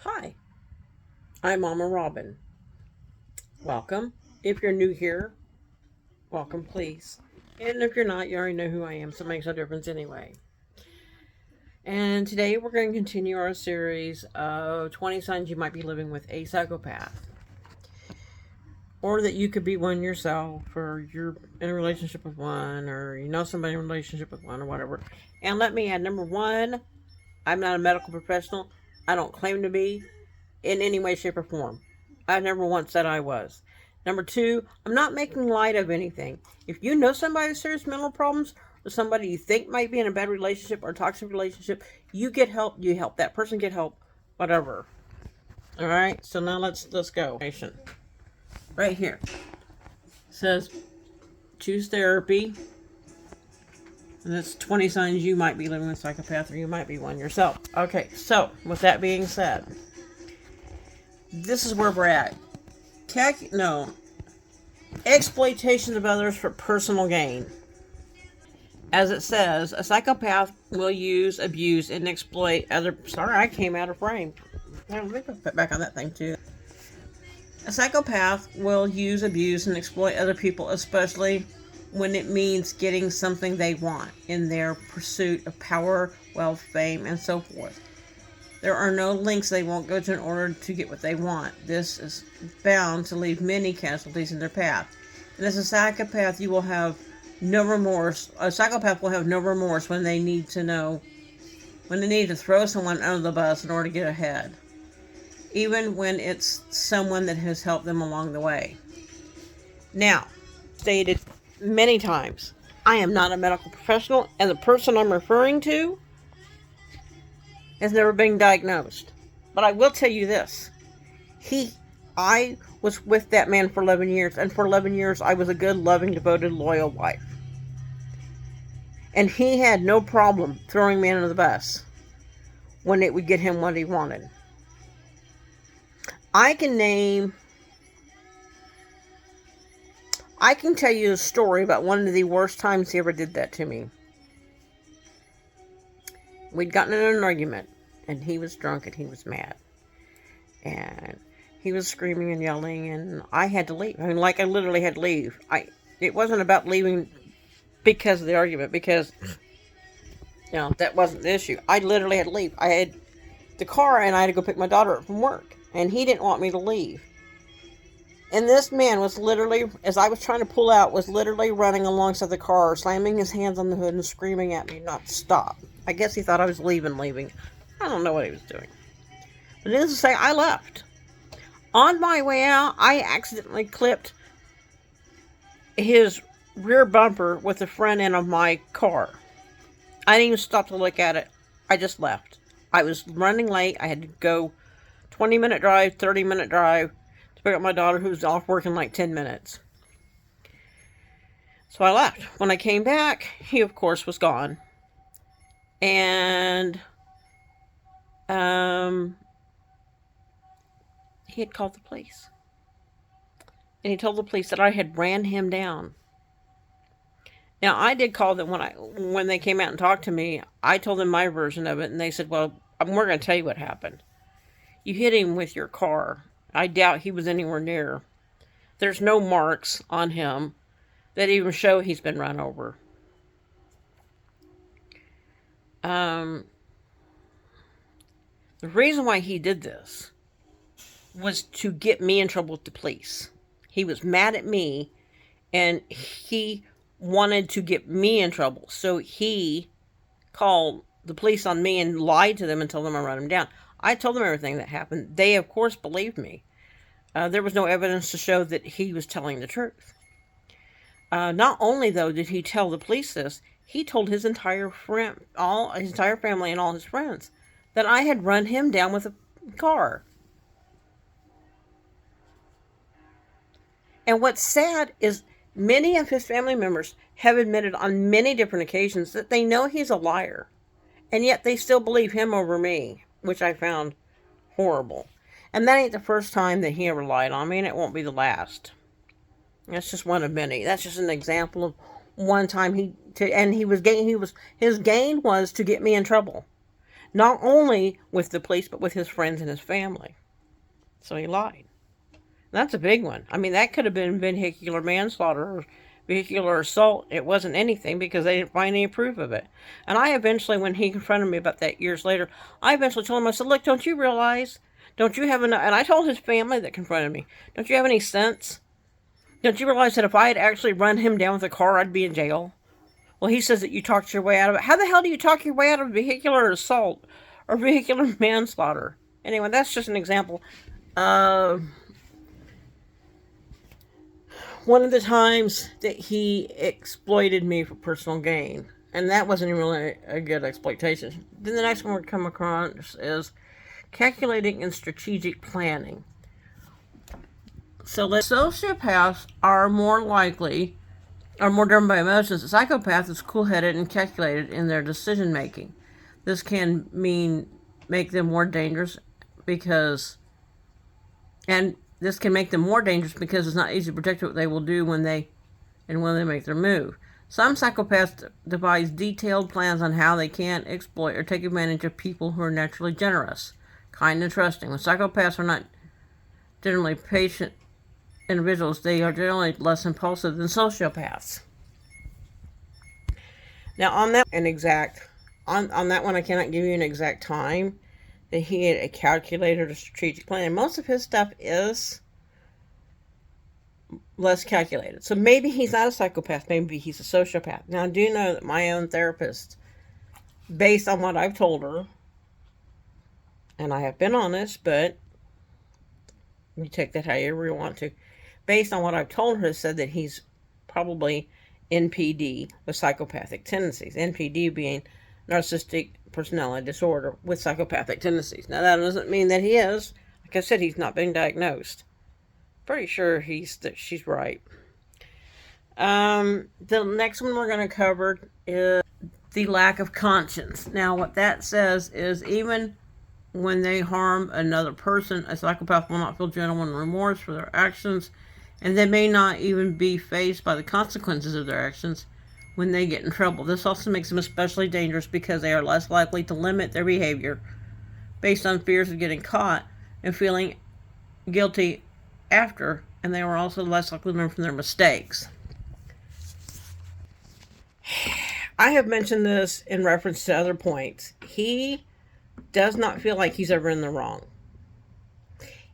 Hi, I'm Mama Robin. Welcome. If you're new here, welcome, please. And if you're not, you already know who I am, so it makes no difference anyway. And today we're going to continue our series of 20 signs you might be living with a psychopath. Or that you could be one yourself, or you're in a relationship with one, or you know somebody in a relationship with one, or whatever. And let me add number one, I'm not a medical professional. I don't claim to be in any way, shape, or form. I've never once said I was. Number two, I'm not making light of anything. If you know somebody with serious mental problems or somebody you think might be in a bad relationship or a toxic relationship, you get help, you help that person get help, whatever. All right, so now let's go. Right here it says choose therapy. And that's 20 signs you might be living with a psychopath or you might be one yourself. Okay, so with that being said, this is where we're at. No, exploitation of others for personal gain. As it says, a psychopath will use, abuse, and exploit other. Sorry, I came out of frame. Let me put back on that thing too. A psychopath will use, abuse, and exploit other people, especially when it means getting something they want in their pursuit of power, wealth, fame, and so forth. There are no lengths they won't go to in order to get what they want. This is bound to leave many casualties in their path. And as a psychopath, you will have no remorse. A psychopath will have no remorse when they need to throw someone under the bus in order to get ahead, even when it's someone that has helped them along the way. Now, stated many times, I am not a medical professional, and the person I'm referring to has never been diagnosed. But I will tell you this. I was with that man for 11 years, and for 11 years I was a good, loving, devoted, loyal wife. And he had no problem throwing me under the bus when it would get him what he wanted. I can tell you a story about one of the worst times he ever did that to me. We'd gotten in an argument, and he was drunk and he was mad. And he was screaming and yelling, and I had to leave. I mean, like, I literally had to leave. It wasn't about leaving because of the argument, because, that wasn't the issue. I literally had to leave. I had the car, and I had to go pick my daughter up from work, and he didn't want me to leave. And this man was literally, as I was trying to pull out, was literally running alongside the car, slamming his hands on the hood and screaming at me not to stop. I guess he thought I was leaving. I don't know what he was doing. But needless to say, I left. On my way out, I accidentally clipped his rear bumper with the front end of my car. I didn't even stop to look at it. I just left. I was running late. I had to go 20-minute drive, 30-minute drive to pick up my daughter, who was off work in like 10 minutes. So I left. When I came back, he, of course, was gone. And he had called the police. And he told the police that I had ran him down. Now, I did call them when they came out and talked to me. I told them my version of it, and they said, well, we're going to tell you what happened. You hit him with your car. I doubt he was anywhere near. There's no marks on him that even show he's been run over. The reason why he did this was to get me in trouble with the police. He was mad at me, and he wanted to get me in trouble. So he called the police on me and lied to them and told them I run him down. I told them everything that happened. They, of course, believed me. There was no evidence to show that he was telling the truth. Not only, though, did he tell the police this, he told his entire family and all his friends that I had run him down with a car. And what's sad is many of his family members have admitted on many different occasions that they know he's a liar. And yet they still believe him over me, which I found horrible. And that ain't the first time that he ever lied on me, and it won't be the last. That's just one of many. That's just an example of one time his gain was to get me in trouble. Not only with the police, but with his friends and his family. So he lied. That's a big one. I mean, that could have been vehicular manslaughter or vehicular assault. It wasn't anything because they didn't find any proof of it. And I eventually, when he confronted me about that years later, I eventually told him, I said, look, don't you realize, don't you have enough, and I told his family that confronted me, don't you have any sense? Don't you realize that if I had actually run him down with a car, I'd be in jail? Well, he says that you talked your way out of it. How the hell do you talk your way out of vehicular assault or vehicular manslaughter? Anyway, that's just an example. One of the times that he exploited me for personal gain, and that wasn't really a good exploitation. Then the next one we come across is calculating and strategic planning. So sociopaths are more driven by emotions. A psychopath is cool-headed and calculated in their decision making. This can make them more dangerous because it's not easy to predict what they will do when they make their move. Some psychopaths devise detailed plans on how they can exploit or take advantage of people who are naturally generous, kind, and trusting. When psychopaths are not generally patient individuals, they are generally less impulsive than sociopaths. Now, on that one, I cannot give you an exact time that he had a calculated or strategic plan. And most of his stuff is less calculated. So maybe he's not a psychopath. Maybe he's a sociopath. Now, I do know that my own therapist, based on what I've told her, and I have been honest, but you take that however you want to, based on what I've told her, said that he's probably NPD with psychopathic tendencies. NPD being narcissistic personality disorder with psychopathic tendencies. Now, that doesn't mean that he is. Like I said, he's not been diagnosed. Pretty sure she's right. The next one we're going to cover is the lack of conscience. Now, what that says is even when they harm another person, a psychopath will not feel genuine remorse for their actions, and they may not even be faced by the consequences of their actions when they get in trouble. This also makes them especially dangerous because they are less likely to limit their behavior based on fears of getting caught and feeling guilty after, and they are also less likely to learn from their mistakes. I have mentioned this in reference to other points. He does not feel like he's ever in the wrong.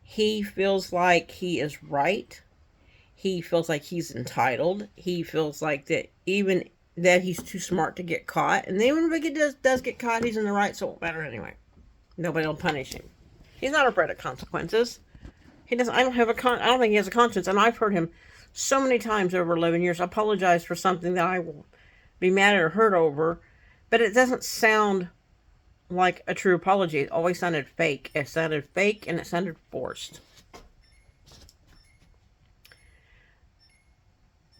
He feels like he is right. He feels like he's entitled. He feels like that even that he's too smart to get caught. And even if he does get caught, he's in the right, so it won't matter anyway. Nobody will punish him. He's not afraid of consequences. He doesn't. I don't think he has a conscience. And I've heard him so many times over 11 years apologize for something that I will be mad or hurt over. But it doesn't sound like a true apology. It always sounded fake. It sounded fake and it sounded forced.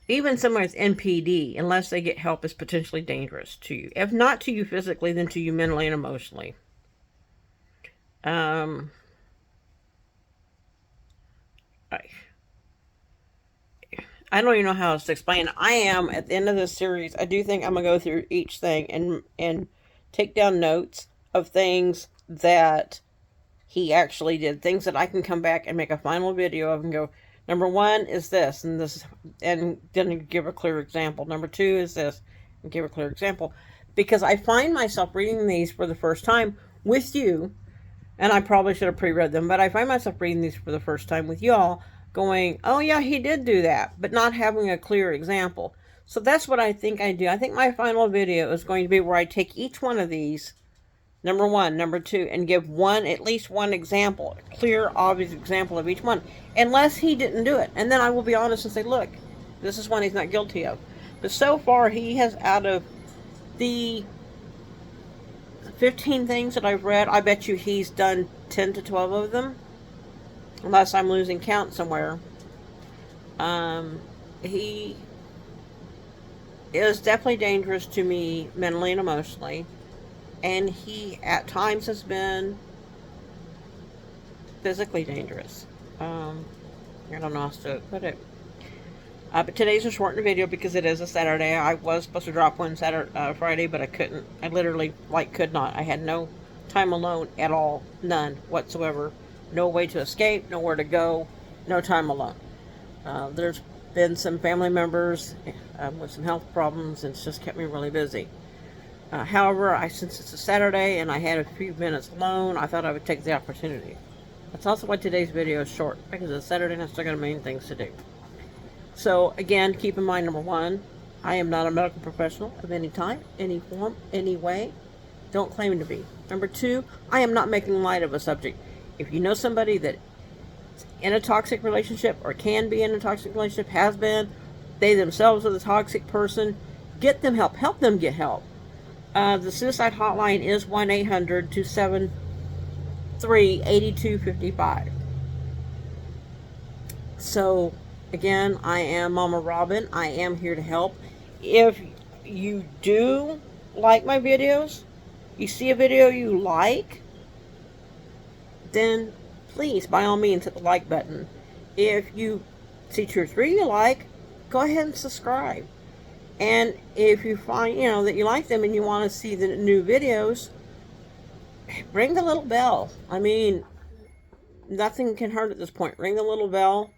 Even someone with NPD, unless they get help, is potentially dangerous to you. If not to you physically, then to you mentally and emotionally. I don't even know how else to explain. I am, at the end of this series, I do think I'm going to go through each thing and take down notes of things that he actually did. Things that I can come back and make a final video of and go, number one is this, and then give a clear example. Number two is this, and give a clear example. Because I find myself reading these for the first time with you, and I probably should have pre-read them, but I find myself reading these for the first time with y'all, going, oh yeah, he did do that, but not having a clear example. So that's what I think I do. I think my final video is going to be where I take each one of these, number one, number two, and give at least one example, a clear, obvious example of each one, unless he didn't do it. And then I will be honest and say, look, this is one he's not guilty of. But so far, he has, out of the 15 things that I've read, I bet you he's done 10 to 12 of them, unless I'm losing count somewhere. He is definitely dangerous to me mentally and emotionally. And he, at times, has been physically dangerous. I don't know how to put it. But today's a shortened video because it is a Saturday. I was supposed to drop one Friday, but I couldn't. I literally, could not. I had no time alone at all. None whatsoever. No way to escape, nowhere to go, no time alone. There's been some family members with some health problems, and it's just kept me really busy. However, since it's a Saturday and I had a few minutes alone, I thought I would take the opportunity. That's also why today's video is short, because it's Saturday and I still got a million things to do. So again, keep in mind, number one, I am not a medical professional of any type, any form, any way. Don't claim to be. Number two, I am not making light of a subject. If you know somebody that is in a toxic relationship or can be in a toxic relationship, has been, they themselves are the toxic person, get them help. Help them get help. The suicide hotline is 1-800-273-8255. So, again, I am Mama Robin. I am here to help. If you do like my videos, you see a video you like, then please, by all means, hit the like button. If you see 2 or 3 you like, go ahead and subscribe. And if you find, that you like them and you want to see the new videos, ring the little bell. I mean, nothing can hurt at this point. Ring the little bell.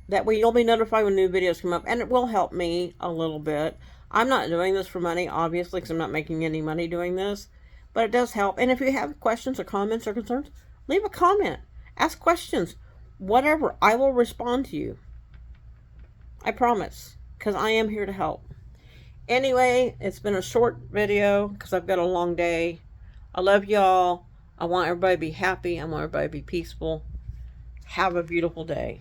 That way you'll be notified when new videos come up, and it will help me a little bit. I'm not doing this for money, obviously, because I'm not making any money doing this, but it does help. And if you have questions or comments or concerns, leave a comment. Ask questions. Whatever. I will respond to you. I promise, because I am here to help. Anyway, it's been a short video because I've got a long day. I love y'all. I want everybody to be happy. I want everybody to be peaceful. Have a beautiful day.